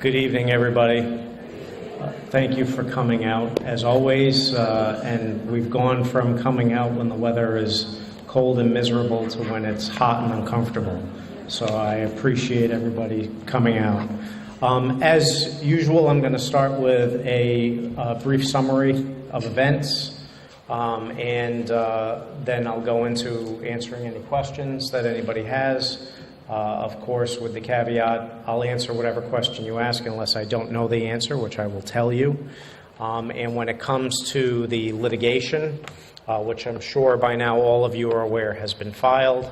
Good evening, everybody. Thank you for coming out, as always, and we've gone from coming out when the weather is cold and miserable to when it's hot and uncomfortable. So I appreciate everybody coming out. As usual, I'm going to start with a brief summary of events, and then I'll go into answering any questions that anybody has. Of course, with the caveat, I'll answer whatever question you ask unless I don't know the answer, which I will tell you. And when it comes to the litigation, which I'm sure by now all of you are aware has been filed,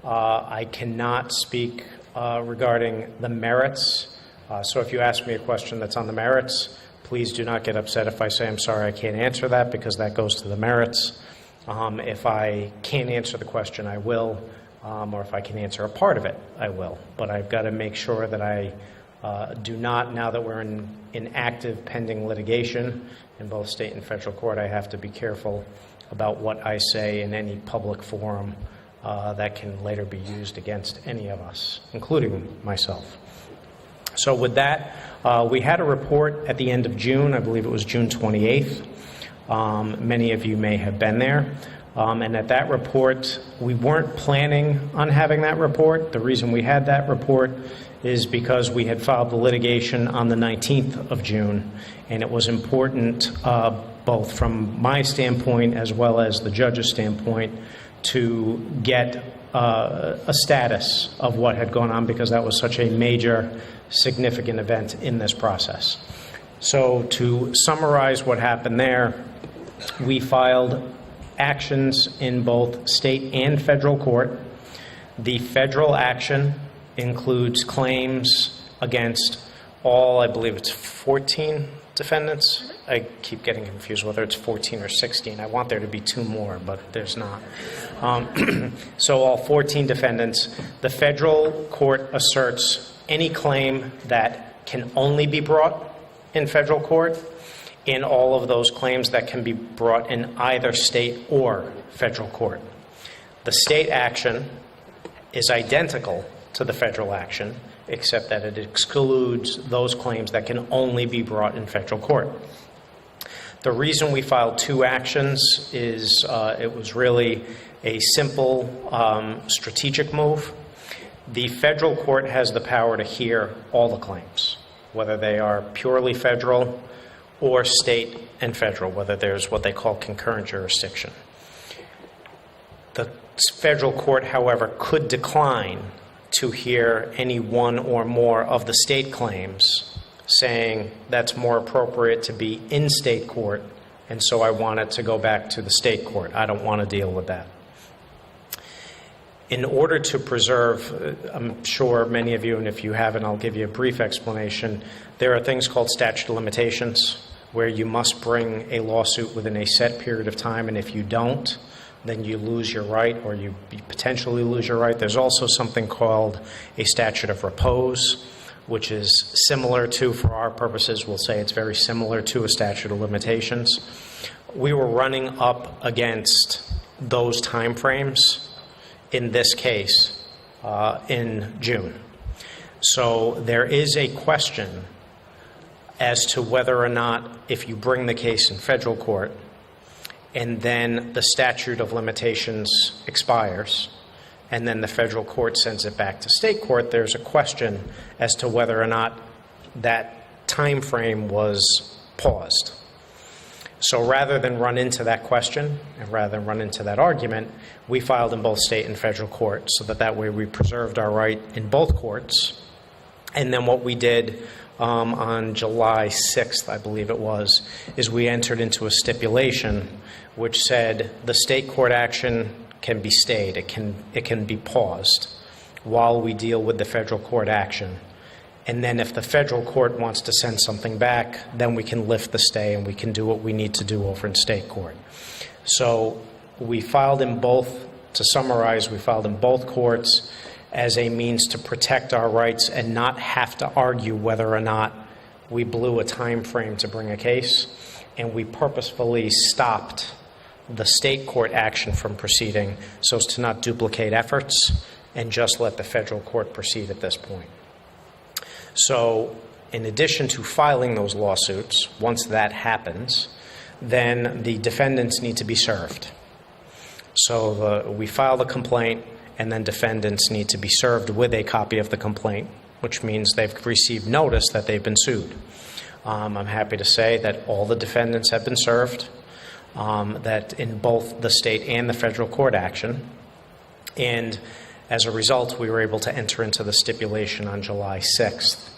I cannot speak regarding the merits. So if you ask me a question that's on the merits, please do not get upset if I say, I'm sorry, I can't answer that, because that goes to the merits. If I can't answer the question, I will. Or if I can answer a part of it, I will. But I've got to make sure that I do not, now that we're in active pending litigation in both state and federal court, I have to be careful about what I say in any public forum that can later be used against any of us, including myself. So with that, we had a report at the end of June. I believe it was June 28th. Many of you may have been there. And at that report, we weren't planning on having that report. The reason we had that report is because we had filed the litigation on the 19th of June, and it was important, both from my standpoint as well as the judge's standpoint, to get a status of what had gone on, because that was such a major, significant event in this process. So to summarize what happened there, we filed actions in both state and federal court. The federal action includes claims against all, I believe it's 14 defendants. I keep getting confused whether it's 14 or 16. I want there to be two more, but there's not. So all 14 defendants. The federal court asserts any claim that can only be brought in federal court, in all of those claims that can be brought in either state or federal court. The state action is identical to the federal action, except that it excludes those claims that can only be brought in federal court. The reason we filed two actions is it was really a simple strategic move. The federal court has the power to hear all the claims, whether they are purely federal or state and federal, whether there's what they call concurrent jurisdiction. The federal court, however, could decline to hear any one or more of the state claims, saying that's more appropriate to be in state court, and so I want it to go back to the state court. I don't want to deal with that. In order to preserve, I'm sure many of you, and if you haven't, I'll give you a brief explanation. There are things called statute of limitations, where you must bring a lawsuit within a set period of time, and if you don't, then you lose your right, or you potentially lose your right. There's also something called a statute of repose, which is similar to, for our purposes, we'll say it's very similar to a statute of limitations. We were running up against those timeframes in this case in June. So there is a question as to whether or not, if you bring the case in federal court and then the statute of limitations expires and then the federal court sends it back to state court, there's a question as to whether or not that time frame was paused. So rather than run into that question and rather than run into that argument, we filed in both state and federal court, so that way we preserved our right in both courts. And then what we did on July 6th, I believe it was, is we entered into a stipulation which said the state court action can be stayed. It can be paused while we deal with the federal court action. And then if the federal court wants to send something back, then we can lift the stay and we can do what we need to do over in state court. So we filed in both, to summarize, we filed in both courts as a means to protect our rights and not have to argue whether or not we blew a time frame to bring a case. And we purposefully stopped the state court action from proceeding so as to not duplicate efforts and just let the federal court proceed at this point. So in addition to filing those lawsuits, once that happens, then the defendants need to be served. So we file the complaint, and then defendants need to be served with a copy of the complaint, which means they've received notice that they've been sued. I'm happy to say that all the defendants have been served, that in both the state and the federal court action. And as a result, we were able to enter into the stipulation on July 6th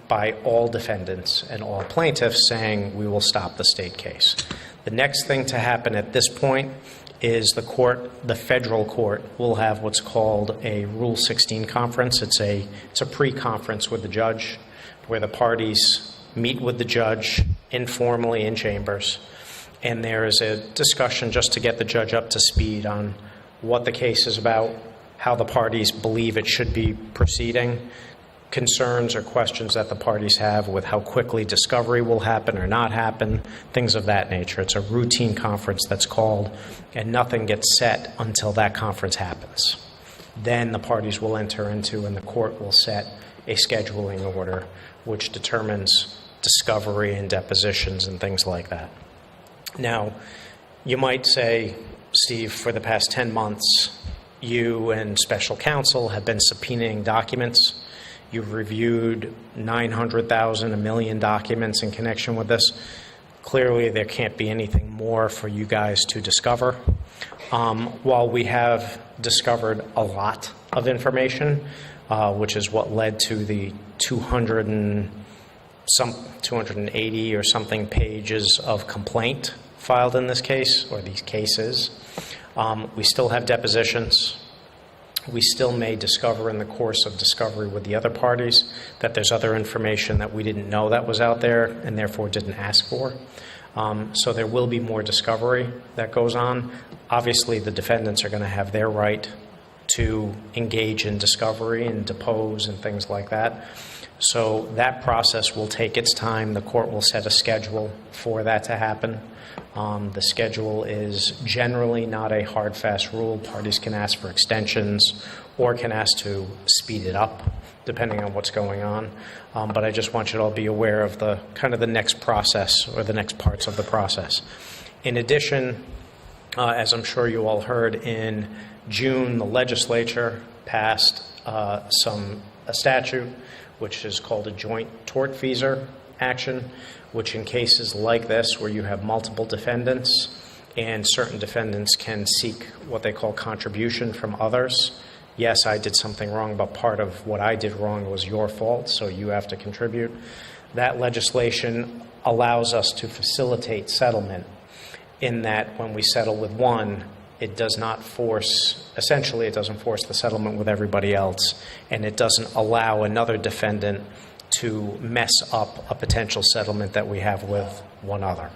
by all defendants and all plaintiffs saying we will stop the state case. The next thing to happen at this point is the federal court will have what's called a Rule 16 conference. It's a pre-conference with the judge where the parties meet with the judge informally in chambers, and there is a discussion just to get the judge up to speed on what the case is about, how the parties believe it should be proceeding, concerns or questions that the parties have with how quickly discovery will happen or not happen, things of that nature. It's a routine conference that's called, and nothing gets set until that conference happens. Then the parties will enter into, and the court will set a scheduling order which determines discovery and depositions and things like that. Now, you might say, Steve, for the past 10 months, you and special counsel have been subpoenaing documents. You've reviewed 900,000, 1 million documents in connection with this. Clearly, there can't be anything more for you guys to discover. While we have discovered a lot of information, which is what led to the 280 or something pages of complaint filed in this case, or these cases, we still have depositions. We still may discover in the course of discovery with the other parties that there's other information that we didn't know that was out there and therefore didn't ask for. So there will be more discovery that goes on. Obviously, the defendants are going to have their right to engage in discovery and depose and things like that. So that process will take its time. The court will set a schedule for that to happen. The schedule is generally not a hard, fast rule. Parties can ask for extensions or can ask to speed it up, depending on what's going on. But I just want you to all be aware of the kind of the next process or the next parts of the process. In addition, as I'm sure you all heard, in June, the legislature passed a statute which is called a joint tortfeasor action, which in cases like this where you have multiple defendants and certain defendants can seek what they call contribution from others. Yes, I did something wrong, but part of what I did wrong was your fault, so you have to contribute. That legislation allows us to facilitate settlement in that when we settle with one, it does not force, essentially it doesn't force the settlement with everybody else, and it doesn't allow another defendant to mess up a potential settlement that we have with one other.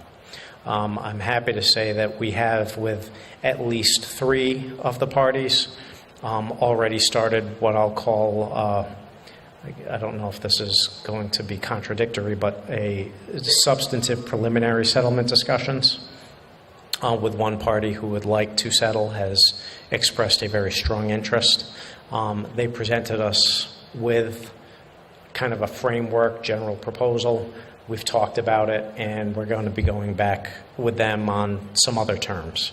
I'm happy to say that we have, with at least 3 of the parties, already started what I'll call, I don't know if this is going to be contradictory, but a substantive preliminary settlement discussions. With one party who would like to settle has expressed a very strong interest. They presented us with kind of a framework, general proposal. We've talked about it, and we're going to be going back with them on some other terms.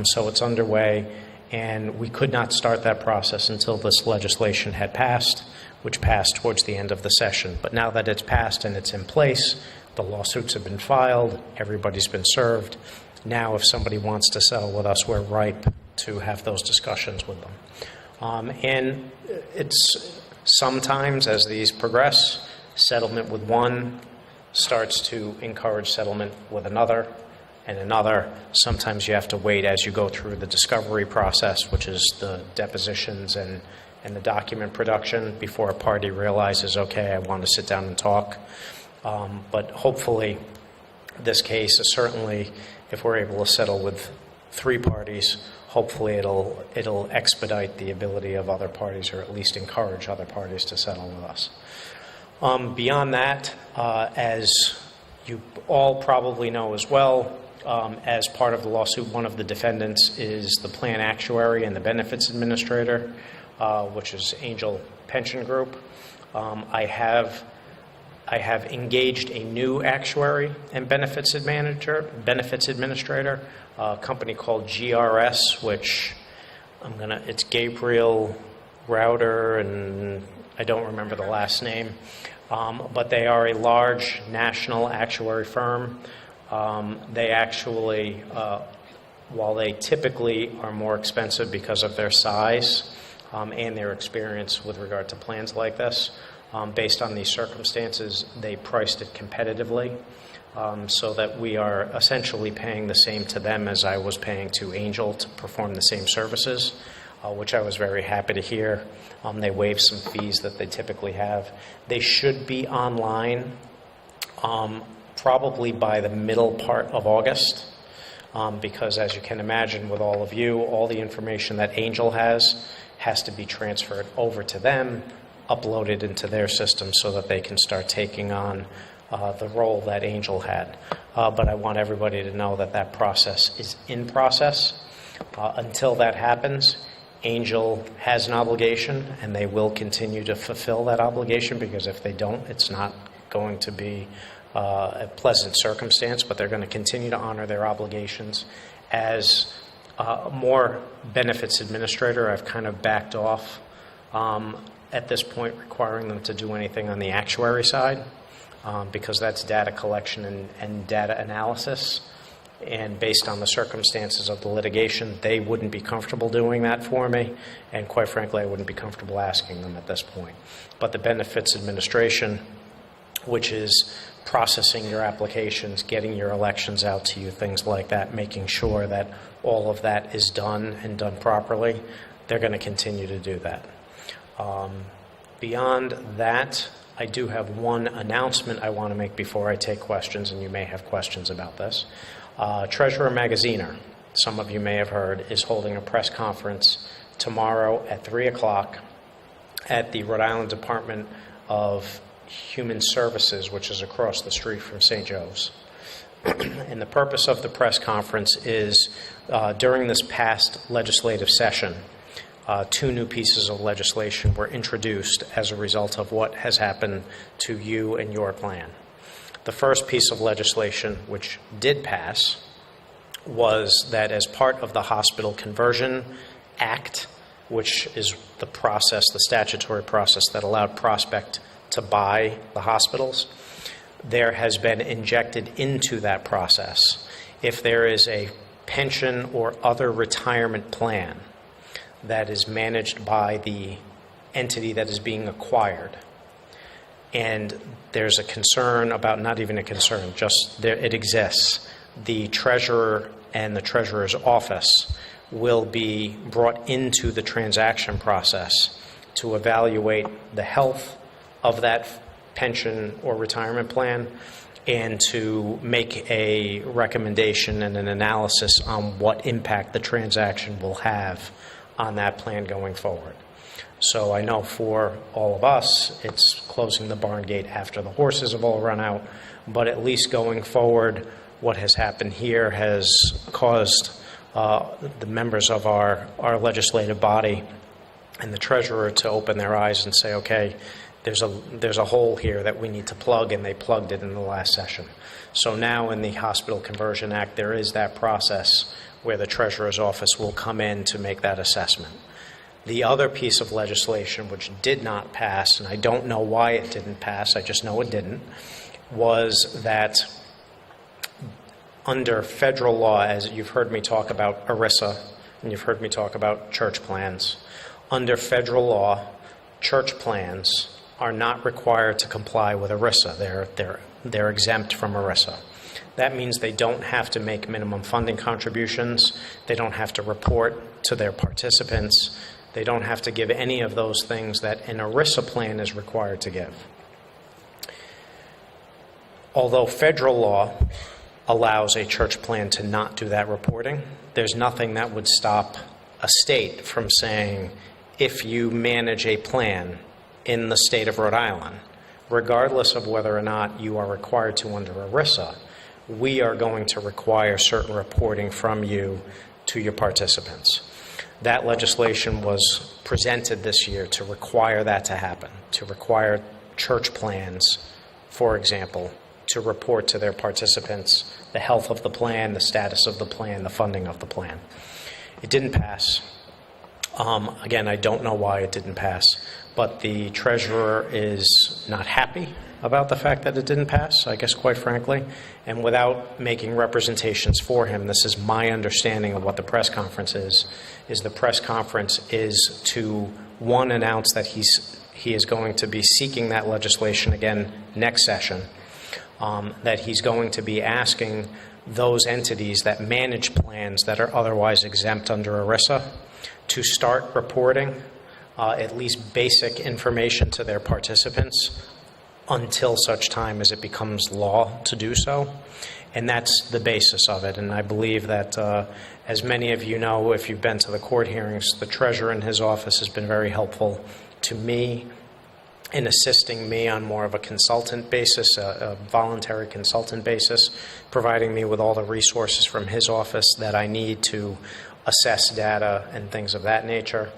So it's underway, and we could not start that process until this legislation had passed, which passed towards the end of the session. But now that it's passed and it's in place, the lawsuits have been filed, everybody's been served. Now, if somebody wants to settle with us, we're ripe to have those discussions with them. And it's sometimes, as these progress, settlement with one starts to encourage settlement with another and another. Sometimes you have to wait as you go through the discovery process, which is the depositions and the document production, before a party realizes, okay, I want to sit down and talk. But hopefully, this case is certainly, if we're able to settle with 3 parties, hopefully it'll expedite the ability of other parties, or at least encourage other parties to settle with us. Beyond that, as you all probably know as well, as part of the lawsuit, one of the defendants is the plan actuary and the benefits administrator, which is Angel Pension Group. I have I have engaged a new actuary and benefits administrator, a company called GRS, which it's Gabriel Router, and I don't remember the last name, but they are a large national actuary firm. They actually, while they typically are more expensive because of their size and their experience with regard to plans like this, based on these circumstances, they priced it competitively, so that we are essentially paying the same to them as I was paying to Angel to perform the same services, which I was very happy to hear. They waived some fees that they typically have. They should be online probably by the middle part of August, because as you can imagine with all of you, all the information that Angel has to be transferred over to them, uploaded into their system so that they can start taking on the role that Angel had. But I want everybody to know that that process is in process. Until that happens, Angel has an obligation, and they will continue to fulfill that obligation, because if they don't, it's not going to be a pleasant circumstance, but they're going to continue to honor their obligations. As more benefits administrator, I've kind of backed off at this point requiring them to do anything on the actuary side, because that's data collection and data analysis. And based on the circumstances of the litigation, they wouldn't be comfortable doing that for me. And quite frankly, I wouldn't be comfortable asking them at this point. But the benefits administration, which is processing your applications, getting your elections out to you, things like that, making sure that all of that is done and done properly, they're going to continue to do that. Beyond that, I do have one announcement I want to make before I take questions, and you may have questions about this. Treasurer Magaziner, some of you may have heard, is holding a press conference tomorrow at 3 o'clock at the Rhode Island Department of Human Services, which is across the street from St. Joe's. And the purpose of the press conference is, during this past legislative session, 2 new pieces of legislation were introduced as a result of what has happened to you and your plan. The first piece of legislation, which did pass, was that as part of the Hospital Conversion Act, which is the process, the statutory process that allowed Prospect to buy the hospitals, there has been injected into that process, if there is a pension or other retirement plan that is managed by the entity that is being acquired, and there's a concern about, not even a concern, just there, it exists, the treasurer and the treasurer's office will be brought into the transaction process to evaluate the health of that pension or retirement plan, and to make a recommendation and an analysis on what impact the transaction will have on that plan going forward. So I know for all of us, it's closing the barn gate after the horses have all run out, but at least going forward, what has happened here has caused the members of our legislative body and the treasurer to open their eyes and say, okay, there's a hole here that we need to plug, and they plugged it in the last session. So now in the Hospital Conversion Act, there is that process where the treasurer's office will come in to make that assessment. The other piece of legislation which did not pass, and I don't know why it didn't pass, I just know it didn't, was that under federal law, as you've heard me talk about ERISA, and you've heard me talk about church plans, under federal law, church plans are not required to comply with ERISA. They're exempt from ERISA. That means they don't have to make minimum funding contributions. They don't have to report to their participants. They don't have to give any of those things that an ERISA plan is required to give. Although federal law allows a church plan to not do that reporting, there's nothing that would stop a state from saying, if you manage a plan in the state of Rhode Island, regardless of whether or not you are required to under ERISA, we are going to require certain reporting from you to your participants. That legislation was presented this year to require that to happen, to require church plans for example, to report to their participants the health of the plan, the status of the plan, the funding of the plan. It didn't pass. Again, I don't know why it didn't pass, but the treasurer is not happy about the fact that it didn't pass, I guess, quite frankly. And without making representations for him, this is my understanding of what the press conference is the press conference is to, one, announce that he is going to be seeking that legislation again next session, that he's going to be asking those entities that manage plans that are otherwise exempt under ERISA to start reporting at least basic information to their participants until such time as it becomes law to do so. And that's the basis of it. And I believe that, as many of you know, if you've been to the court hearings, the treasurer in his office has been very helpful to me in assisting me on more of a consultant basis, a voluntary consultant basis, providing me with all the resources from his office that I need to assess data and things of that nature.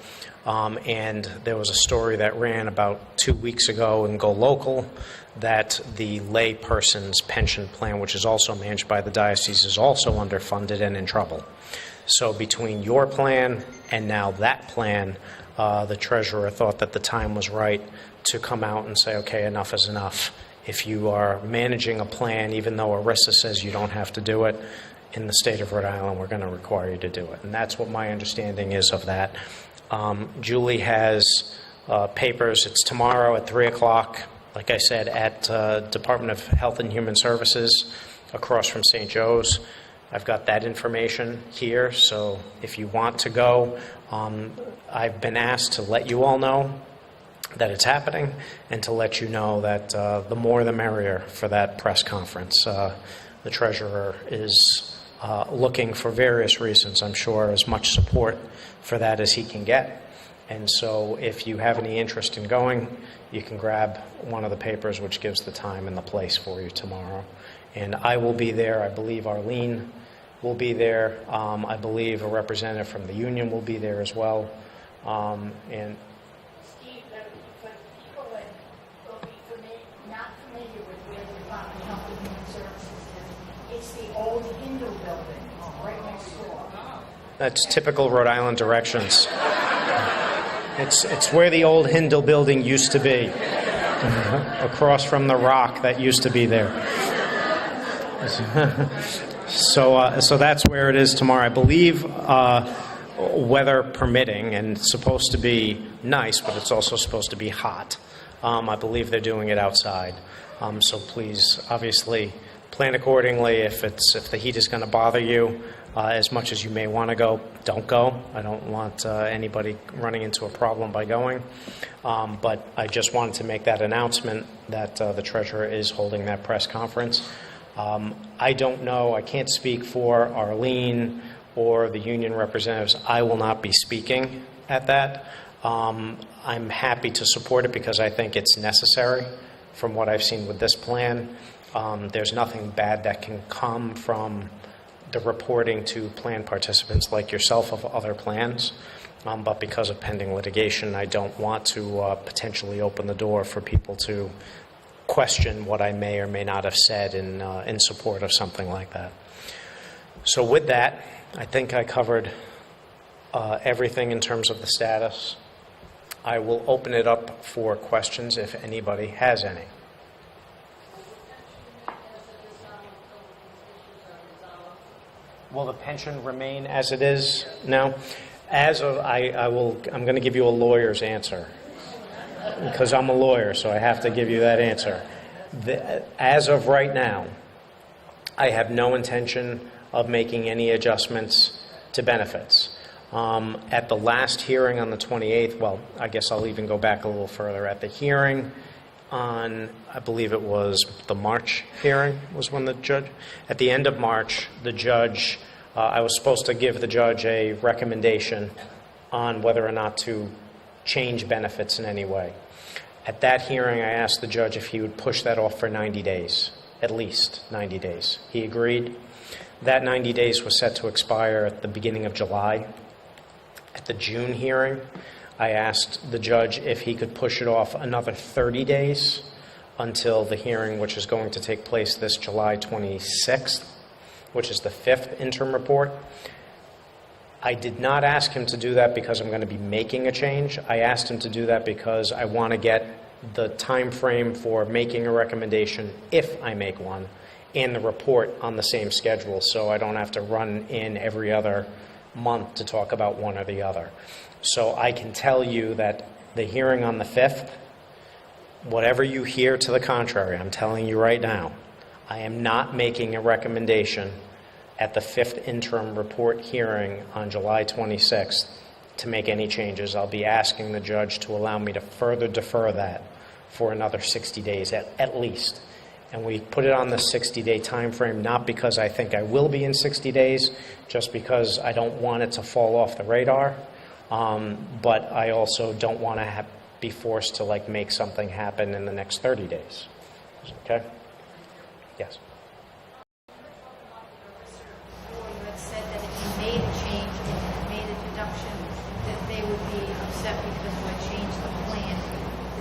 And there was a story that ran about 2 weeks ago in Go Local that the lay person's pension plan, which is also managed by the diocese, is also underfunded and in trouble. So between your plan and now that plan, the treasurer thought that the time was right to come out and say, okay, enough is enough. If you are managing a plan, even though ERISA says you don't have to do it, in the state of Rhode Island, we're going to require you to do it. And that's what my understanding is of that. Julie has papers. It's tomorrow at 3 o'clock, like I said, at Department of Health and Human Services across from St. Joe's. I've got that information here, so if you want to go, I've been asked to let you all know that it's happening and to let you know that the more the merrier for that press conference. The treasurer is looking for various reasons, I'm sure, as much support for that as he can get. And so if you have any interest in going, you can grab one of the papers which gives the time and the place for you tomorrow. And I will be there. I believe Arlene will be there. I believe a representative from the union will be there as well. And Steve, for people that will be not familiar with where the Department of Health and Human Services is, it's the old Hindu building right next door. that's typical Rhode Island directions. It's where the old Hindle building used to be, across from the rock that used to be there. So that's where it is tomorrow. I believe, weather permitting, and it's supposed to be nice, but it's also supposed to be hot. I believe they're doing it outside. So please, obviously, plan accordingly. If the heat is going to bother you, as much as you may want to go, don't go. I don't want anybody running into a problem by going. But I just wanted to make that announcement that the treasurer is holding that press conference. I don't know. I can't speak for Arlene or the union representatives. I will not be speaking at that. I'm happy to support it because I think it's necessary from what I've seen with this plan. There's nothing bad that can come from the reporting to plan participants like yourself of other plans. But because of pending litigation, I don't want to potentially open the door for people to question what I may or may not have said in support of something like that. So with that, I think I covered everything in terms of the status. I will open it up for questions if anybody has any. Will the pension remain as it is now? As of, I'm going to give you a lawyer's answer because I'm a lawyer, so I have to give you that answer. As of right now, I have no intention of making any adjustments to benefits. At the last hearing on the 28th, well, I guess I'll even go back a little further. At the hearing on, I believe it was the March hearing was when the judge, at the end of March, the judge, I was supposed to give the judge a recommendation on whether or not to change benefits in any way. At that hearing, I asked the judge if he would push that off for 90 days, at least 90 days. He agreed. That 90 days was set to expire at the beginning of July. At the June hearing, I asked the judge if he could push it off another 30 days until the hearing, which is going to take place this July 26th, which is the 5th interim report. I did not ask him to do that because I'm going to be making a change. I asked him to do that because I want to get the time frame for making a recommendation, if I make one, and the report on the same schedule, so I don't have to run in every other month to talk about one or the other. So I can tell you that the hearing on the 5th, whatever you hear to the contrary, I'm telling you right now, I am not making a recommendation at the 5th interim report hearing on July 26th to make any changes. I'll be asking the judge to allow me to further defer that for another 60 days at least. And we put it on the 60-day time frame, not because I think I will be in 60 days, just because I don't want it to fall off the radar. But I also don't want to be forced to make something happen in the next 30 days. Okay? Yes. You had said that if you made a change, if you made a deduction, that they would be upset because you had changed the plan.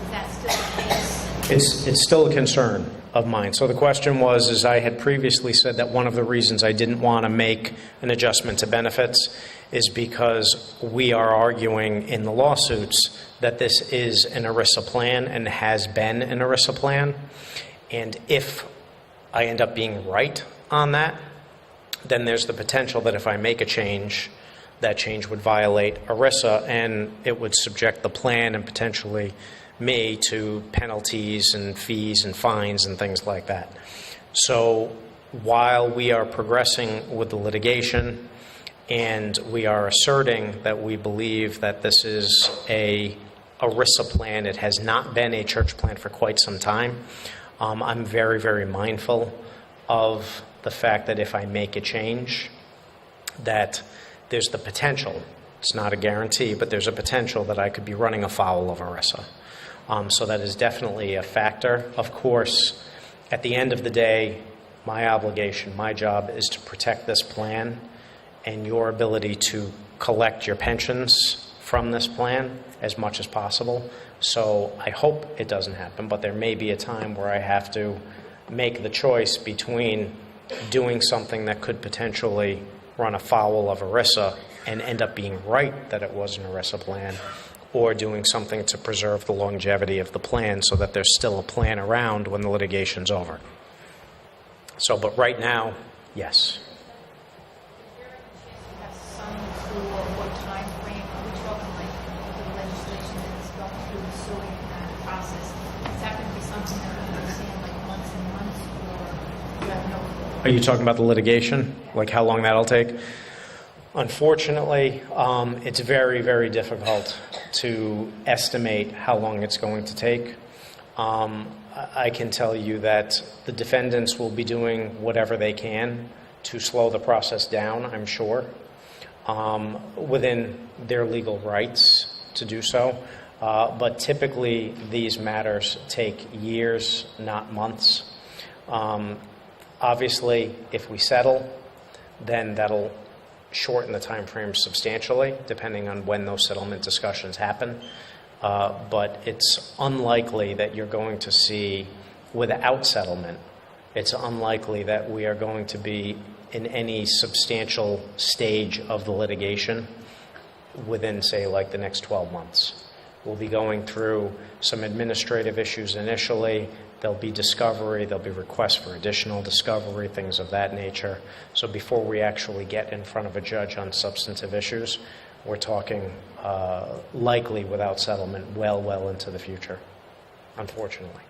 Is that still the case? It's still a concern of mine. So the question was, I had previously said that one of the reasons I didn't want to make an adjustment to benefits is because we are arguing in the lawsuits that this is an ERISA plan and has been an ERISA plan. And if I end up being right on that, then there's the potential that if I make a change, that change would violate ERISA and it would subject the plan and potentially me to penalties and fees and fines and things like that. So while we are progressing with the litigation and we are asserting that we believe that this is a ERISA plan, it has not been a church plan for quite some time. I'm very, very mindful of the fact that if I make a change, that there's the potential, it's not a guarantee, but there's a potential that I could be running afoul of ERISA. So that is definitely a factor. Of course, at the end of the day, my obligation, my job is to protect this plan and your ability to collect your pensions from this plan as much as possible. So I hope it doesn't happen, but there may be a time where I have to make the choice between doing something that could potentially run afoul of ERISA and end up being right that it was an ERISA plan, or doing something to preserve the longevity of the plan so that there's still a plan around when the litigation's over. So, but right now, yes. Is there a chance you have some clue of what time frame? Are we talking the legislation that's going through the suing process? Is that going to be something that we're going to see in months and months, or you have no clue? Are you talking about the litigation? Like how long that'll take? Unfortunately, it's very, very difficult to estimate how long it's going to take. I can tell you that the defendants will be doing whatever they can to slow the process down, I'm sure, within their legal rights to do so. But typically, these matters take years, not months. Obviously, if we settle, then that'll shorten the time frame substantially, depending on when those settlement discussions happen. But it's unlikely that you're going to see, without settlement, it's unlikely that we are going to be in any substantial stage of the litigation within, say, the next 12 months. We'll be going through some administrative issues initially. There'll be discovery, there'll be requests for additional discovery, things of that nature. So before we actually get in front of a judge on substantive issues, we're talking likely without settlement well into the future, unfortunately.